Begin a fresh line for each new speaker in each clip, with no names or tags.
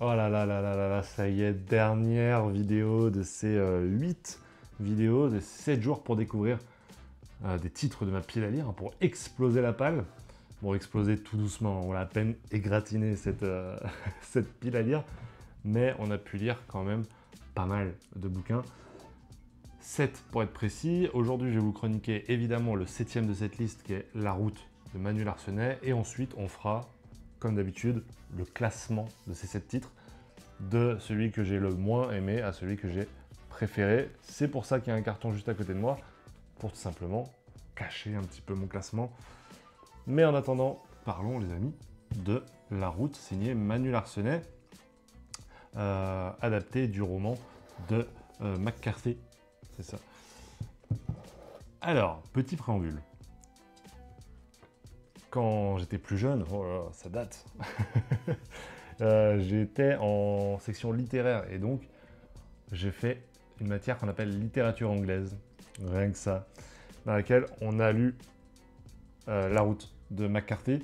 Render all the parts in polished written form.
Oh là là là là là là, ça y est, dernière vidéo de ces 8 vidéos, de 7 jours pour découvrir des titres de ma pile à lire, hein, pour exploser la palle. Bon, exploser tout doucement, on l'a à peine égratigné cette, cette pile à lire, mais on a pu lire quand même pas mal de bouquins. 7 pour être précis. Aujourd'hui, je vais vous chroniquer évidemment le 7e de cette liste qui est La Route de Manuel Arsenet, et ensuite on fera, comme d'habitude, le classement de ces 7 titres, de celui que j'ai le moins aimé à celui que j'ai préféré. C'est pour ça qu'il y a un carton juste à côté de moi, pour tout simplement cacher un petit peu mon classement. Mais en attendant, parlons les amis de La Route, signé Manuel Arsenet, adapté du roman de McCarthy, c'est ça. Alors, petit préambule. Quand j'étais plus jeune, oh là là, ça date, j'étais en section littéraire et donc j'ai fait une matière qu'on appelle littérature anglaise, rien que ça, dans laquelle on a lu La Route de McCarthy,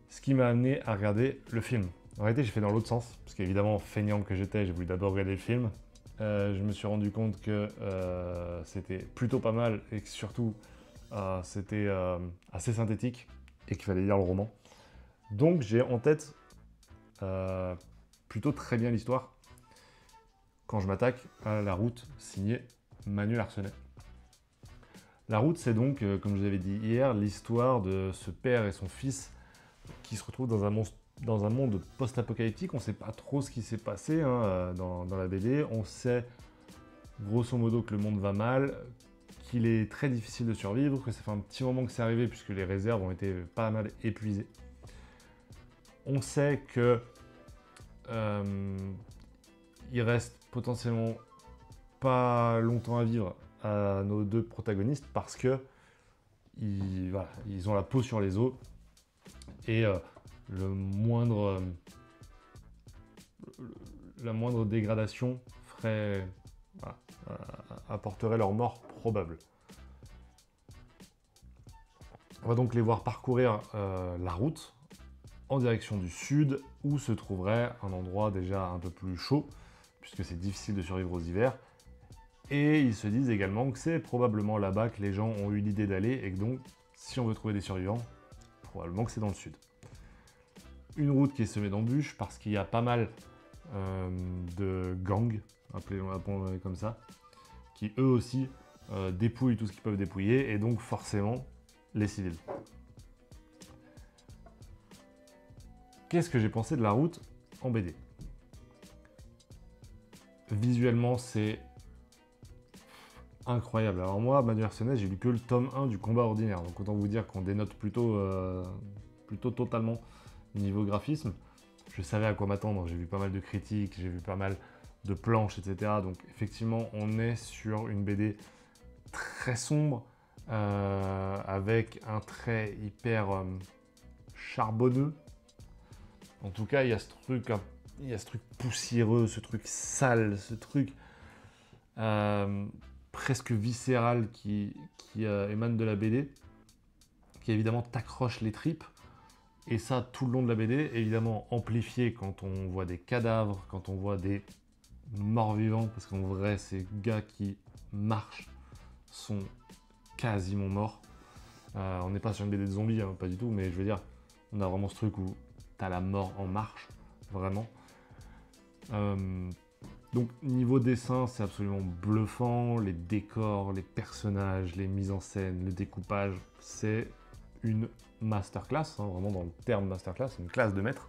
ce qui m'a amené à regarder le film. En réalité, j'ai fait dans l'autre sens, parce qu'évidemment, feignant que j'étais, j'ai voulu d'abord regarder le film. Je me suis rendu compte que c'était plutôt pas mal et que surtout c'était assez synthétique et qu'il fallait lire le roman. Donc j'ai en tête plutôt très bien l'histoire quand je m'attaque à La Route signée Manuel Arsenet. La Route, c'est donc, comme je vous avais dit hier, l'histoire de ce père et son fils qui se retrouvent dans un monde post-apocalyptique. On ne sait pas trop ce qui s'est passé dans la BD. On sait grosso modo que le monde va mal, qu'il est très difficile de survivre, que ça fait un petit moment que c'est arrivé puisque les réserves ont été pas mal épuisées. On sait que il reste potentiellement pas longtemps à vivre à nos deux protagonistes parce que voilà, ils ont la peau sur les os et la moindre dégradation ferait, voilà, apporterait leur mort probable. On va donc les voir parcourir la route en direction du sud, où se trouverait un endroit déjà un peu plus chaud, puisque c'est difficile de survivre aux hivers. Et ils se disent également que c'est probablement là-bas que les gens ont eu l'idée d'aller, et que donc, si on veut trouver des survivants, probablement que c'est dans le sud. Une route qui est semée d'embûches, parce qu'il y a pas mal de gangs, appelons-les comme ça, qui eux aussi dépouillent tout ce qu'ils peuvent dépouiller, et donc forcément les civils. Qu'est-ce que j'ai pensé de La Route en BD? Visuellement, c'est incroyable. Alors moi, Manuel Arsenet, j'ai lu que le tome 1 du Combat ordinaire, donc autant vous dire qu'on dénote plutôt totalement niveau graphisme. Je savais à quoi m'attendre, j'ai vu pas mal de critiques, j'ai vu pas mal de planches, etc. Donc effectivement, on est sur une BD très sombre, avec un trait hyper charbonneux. En tout cas, il y a ce truc poussiéreux, ce truc sale, ce truc presque viscéral qui émane de la BD, qui évidemment t'accroche les tripes. Et ça, tout le long de la BD, évidemment amplifié quand on voit des cadavres, quand on voit des morts vivants, parce qu'en vrai, ces gars qui marchent sont quasiment morts. On n'est pas sur une BD de zombies, hein, pas du tout, mais je veux dire, on a vraiment ce truc où t'as la mort en marche, vraiment. Donc niveau dessin, c'est absolument bluffant, les décors, les personnages, les mises en scène, le découpage, c'est une masterclass, hein, vraiment dans le terme masterclass, une classe de maître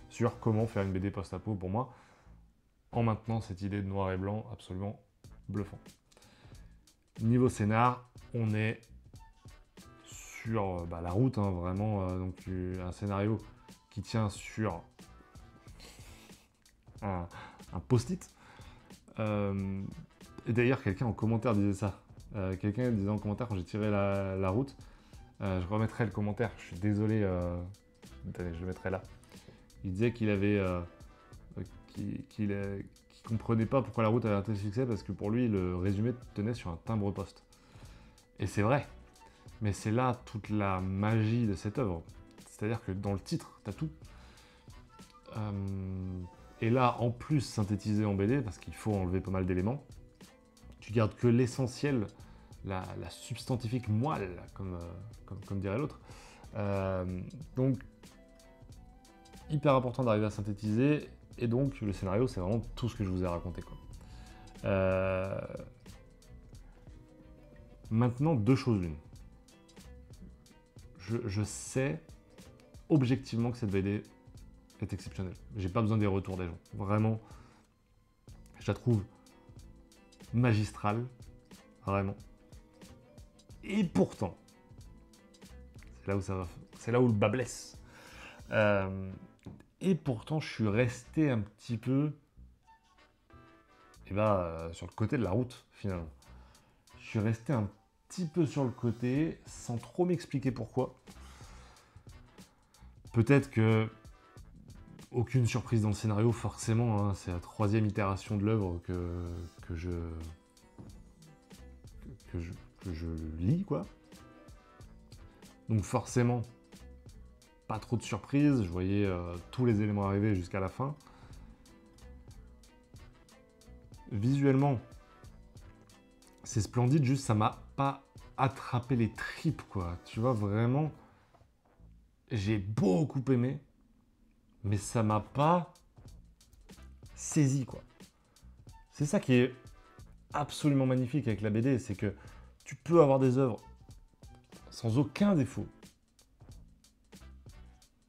sur comment faire une BD post-apo pour moi, en maintenant cette idée de noir et blanc absolument bluffant. Niveau scénar, on est sur La Route, hein, vraiment, donc un scénario qui tient sur un post-it. Et d'ailleurs, quelqu'un en commentaire disait ça. Quelqu'un disait en commentaire quand j'ai tiré la route, je remettrai le commentaire, je suis désolé, attendez, je le mettrai là. Il disait qu'il avait, qu'il comprenait pas pourquoi La Route avait un tel succès, parce que pour lui, le résumé tenait sur un timbre-poste. Et c'est vrai, mais c'est là toute la magie de cette œuvre. C'est-à-dire que dans le titre, t'as tout. Et là, en plus, synthétisé en BD, parce qu'il faut enlever pas mal d'éléments, tu gardes que l'essentiel, la substantifique moelle, comme dirait l'autre. Donc, hyper important d'arriver à synthétiser, et donc le scénario, c'est vraiment tout ce que je vous ai raconté, quoi. Maintenant, deux choses l'une. Je sais objectivement que cette BD est exceptionnelle. J'ai pas besoin des retours des gens. Vraiment, je la trouve magistrale, vraiment. Et pourtant, c'est là où le bas blesse. Et pourtant, je suis resté un petit peu sur le côté de la route, finalement. Je suis resté un petit peu sur le côté, sans trop m'expliquer pourquoi. Peut-être que aucune surprise dans le scénario, forcément, hein, c'est la 3e itération de l'œuvre que je lis, quoi. Donc forcément, pas trop de surprises, je voyais tous les éléments arriver jusqu'à la fin. Visuellement, c'est splendide, juste ça m'a pas attrapé les tripes, quoi. Tu vois, vraiment, j'ai beaucoup aimé, mais ça m'a pas saisi, quoi. C'est ça qui est absolument magnifique avec la BD, c'est que tu peux avoir des œuvres sans aucun défaut,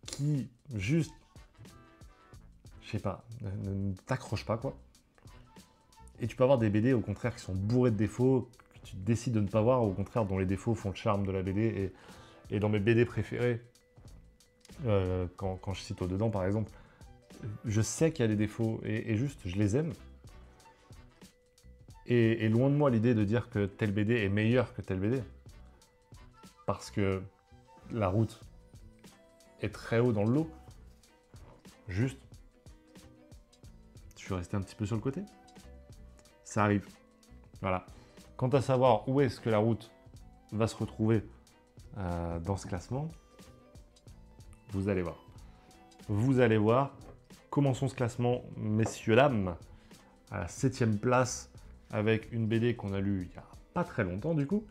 qui juste, je sais pas, ne t'accrochent pas, quoi. Et tu peux avoir des BD au contraire qui sont bourrés de défauts, que tu décides de ne pas voir, au contraire dont les défauts font le charme de la BD. Et dans mes BD préférés, quand je cite au-dedans par exemple, je sais qu'il y a des défauts et juste je les aime. Et loin de moi l'idée de dire que telle BD est meilleure que telle BD. Parce que la route est très haut dans le lot. Juste, je suis resté un petit peu sur le côté. Ça arrive. Voilà. Quant à savoir où est-ce que la route va se retrouver dans ce classement, vous allez voir. Vous allez voir. Commençons ce classement, messieurs, dames, à la 7e place, avec une BD qu'on a lue il n'y a pas très longtemps, du coup,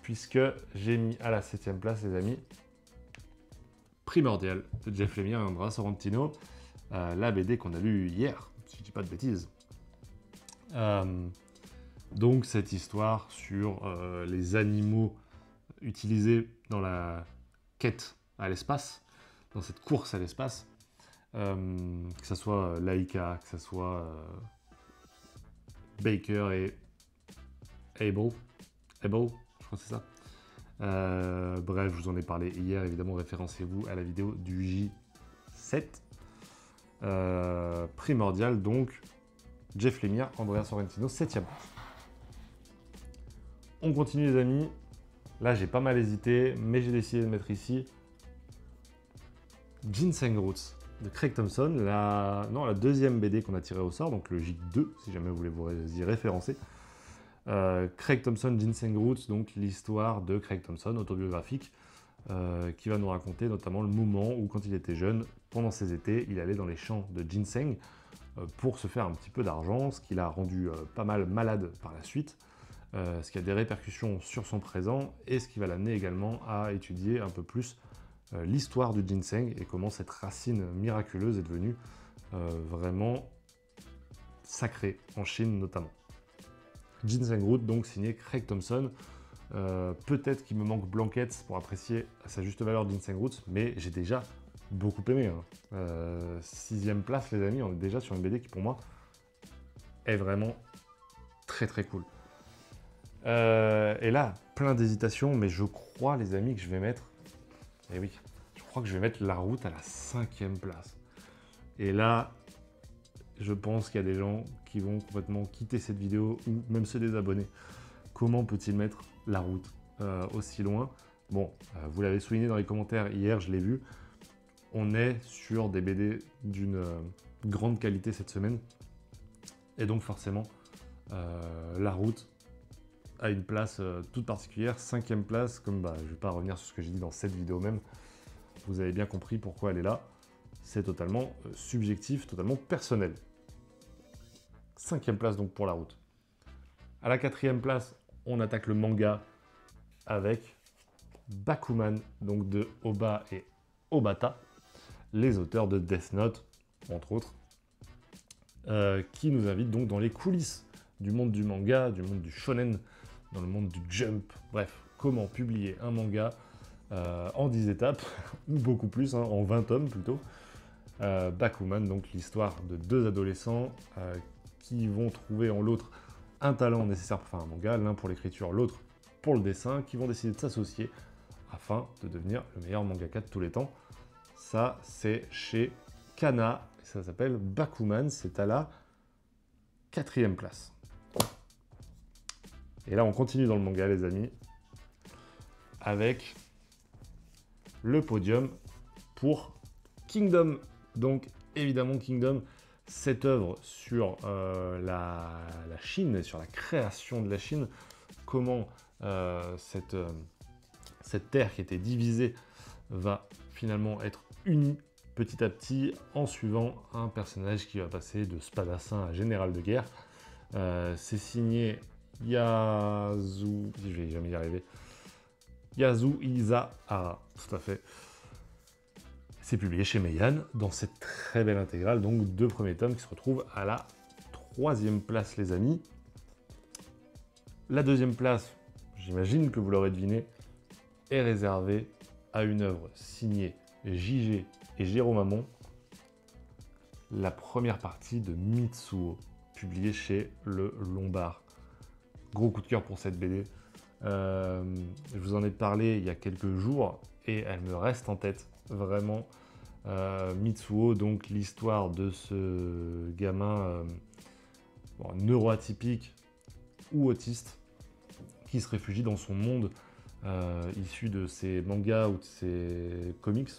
puisque j'ai mis à la 7e place, les amis, Primordial, de Jeff Lemire et Andrea Sorrentino, la BD qu'on a lue hier, si je ne dis pas de bêtises. Donc cette histoire sur les animaux utilisés dans la quête à l'espace, dans cette course à l'espace, que ce soit Laika, que ce soit Baker et Able, je crois que c'est ça. Bref, je vous en ai parlé hier, évidemment, référencez-vous à la vidéo du J7. Primordial, donc, Jeff Lemire, Andrea Sorrentino, 7e place. On continue les amis. Là, j'ai pas mal hésité, mais j'ai décidé de mettre ici Ginseng Roots de Craig Thompson, la 2e BD qu'on a tirée au sort, donc le J2, si jamais vous voulez vous y référencer. Craig Thompson, Ginseng Roots, donc l'histoire de Craig Thompson, autobiographique, qui va nous raconter notamment le moment où, quand il était jeune, pendant ses étés, il allait dans les champs de ginseng pour se faire un petit peu d'argent, ce qui l'a rendu pas mal malade par la suite, ce qui a des répercussions sur son présent et ce qui va l'amener également à étudier un peu plus l'histoire du ginseng et comment cette racine miraculeuse est devenue vraiment sacrée, en Chine notamment. Ginseng Root, donc signé Craig Thompson. Peut-être qu'il me manque Blankets pour apprécier à sa juste valeur Ginseng Roots, mais j'ai déjà beaucoup aimé. 6e place, les amis, on est déjà sur une BD qui, pour moi, est vraiment très très cool. Et là, plein d'hésitations, mais je crois, les amis, que je vais mettre... Eh oui, je crois que je vais mettre La Route à la 5e place. Et là, je pense qu'il y a des gens qui vont complètement quitter cette vidéo, ou même se désabonner. Comment peut-il mettre La Route aussi loin? Bon, vous l'avez souligné dans les commentaires hier, je l'ai vu. On est sur des BD d'une grande qualité cette semaine. Et donc forcément, La Route a une place toute particulière, 5e place, comme je ne vais pas revenir sur ce que j'ai dit dans cette vidéo même. Vous avez bien compris pourquoi elle est là. c'est totalement subjectif, totalement personnel. 5e place donc pour la route. À la 4e place, on attaque le manga avec Bakuman, donc de Oba et Obata, les auteurs de Death Note, entre autres, qui nous invitent donc dans les coulisses du monde du manga, du monde du shonen, dans le monde du jump, bref, comment publier un manga en 10 étapes, ou beaucoup plus, hein, en 20 tomes plutôt. Bakuman, donc l'histoire de deux adolescents qui vont trouver en l'autre un talent nécessaire pour faire un manga, l'un pour l'écriture, l'autre pour le dessin, qui vont décider de s'associer afin de devenir le meilleur mangaka de tous les temps. Ça, c'est chez Kana, ça s'appelle Bakuman, c'est à la 4e place. Et là, on continue dans le manga, les amis, avec le podium pour Kingdom. Donc, évidemment, Kingdom, cette œuvre sur la Chine et sur la création de la Chine, comment cette terre qui était divisée va finalement être unie petit à petit en suivant un personnage qui va passer de spadassin à général de guerre. C'est signé Yasu... Je vais jamais y arriver. Yasuhisa, tout à fait. C'est publié chez Meian dans cette très belle intégrale, donc 2 premiers tomes qui se retrouvent à la 3e place, les amis. La 2e place, j'imagine que vous l'aurez deviné, est réservée à une œuvre signée JG et Jérôme Hamon, la première partie de Mitsuo, publiée chez Le Lombard. Gros coup de cœur pour cette BD. Je vous en ai parlé il y a quelques jours et elle me reste en tête, vraiment. Mitsuo, donc l'histoire de ce gamin neuroatypique ou autiste qui se réfugie dans son monde issu de ses mangas ou de ses comics,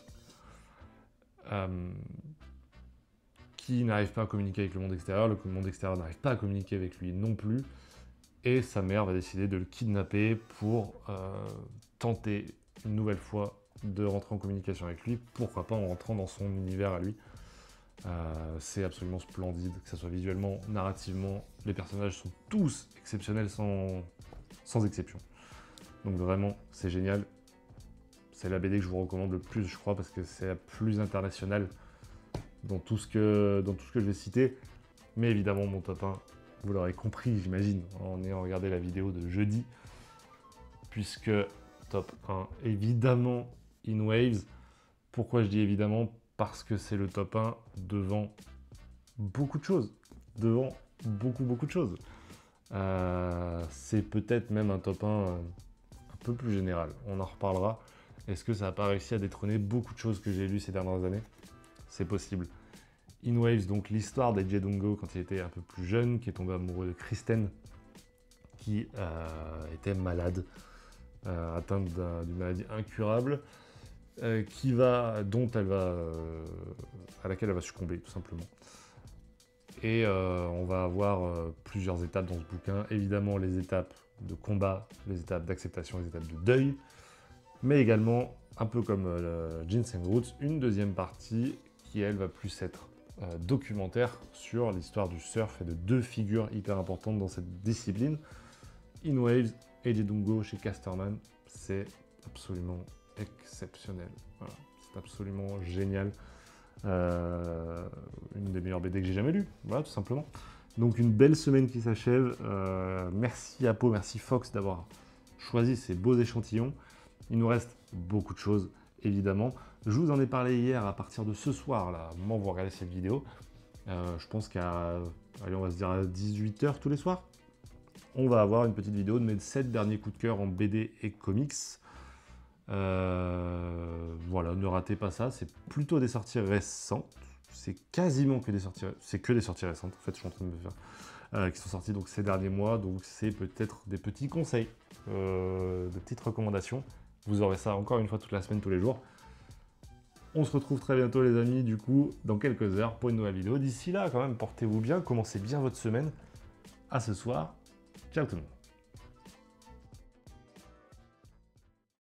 qui n'arrive pas à communiquer avec le monde extérieur, le monde extérieur n'arrive pas à communiquer avec lui non plus, et sa mère va décider de le kidnapper pour tenter une nouvelle fois de rentrer en communication avec lui, pourquoi pas en rentrant dans son univers à lui. C'est absolument splendide, que ce soit visuellement, narrativement, les personnages sont tous exceptionnels sans exception. Donc vraiment, c'est génial. C'est la BD que je vous recommande le plus, je crois, parce que c'est la plus internationale dans tout ce que je vais citer. Mais évidemment, mon top 1, vous l'aurez compris, j'imagine, en ayant regardé la vidéo de jeudi, puisque top 1, évidemment, In Waves. Pourquoi je dis évidemment? Parce que c'est le top 1 devant beaucoup de choses. Devant beaucoup de choses. C'est peut-être même un top 1 un peu plus général. On en reparlera. Est-ce que ça n'a pas réussi à détrôner beaucoup de choses que j'ai lues ces dernières années? C'est possible. In Waves, donc l'histoire d'Eiji Dongo quand il était un peu plus jeune, qui est tombé amoureux de Kristen, qui était malade, atteinte d'une maladie incurable, à laquelle elle va succomber, tout simplement. Et on va avoir plusieurs étapes dans ce bouquin. Évidemment, les étapes de combat, les étapes d'acceptation, les étapes de deuil, mais également, un peu comme Ginseng Roots, une deuxième partie qui, elle, va plus être documentaire sur l'histoire du surf et de 2 figures hyper importantes dans cette discipline. In Waves et Eiji Dongo chez Casterman, c'est absolument exceptionnel. Voilà, c'est absolument génial. Une des meilleures BD que j'ai jamais lues, voilà, tout simplement. Donc une belle semaine qui s'achève. Merci Apo, merci Fox d'avoir choisi ces beaux échantillons. Il nous reste beaucoup de choses, évidemment. Je vous en ai parlé hier, à partir de ce soir, là, au moment où vous regardez cette vidéo. Je pense qu'à, allez, on va se dire à 18 h tous les soirs, on va avoir une petite vidéo de mes 7 derniers coups de cœur en BD et comics. Voilà, ne ratez pas ça, c'est plutôt des sorties récentes. C'est quasiment que des sorties, c'est que des sorties récentes, en fait, je suis en train de me faire, qui sont sorties donc ces derniers mois. Donc c'est peut-être des petits conseils, de petites recommandations. Vous aurez ça encore une fois toute la semaine, tous les jours. On se retrouve très bientôt, les amis, du coup, dans quelques heures pour une nouvelle vidéo. D'ici là, quand même, portez-vous bien, commencez bien votre semaine. À ce soir, ciao tout le monde.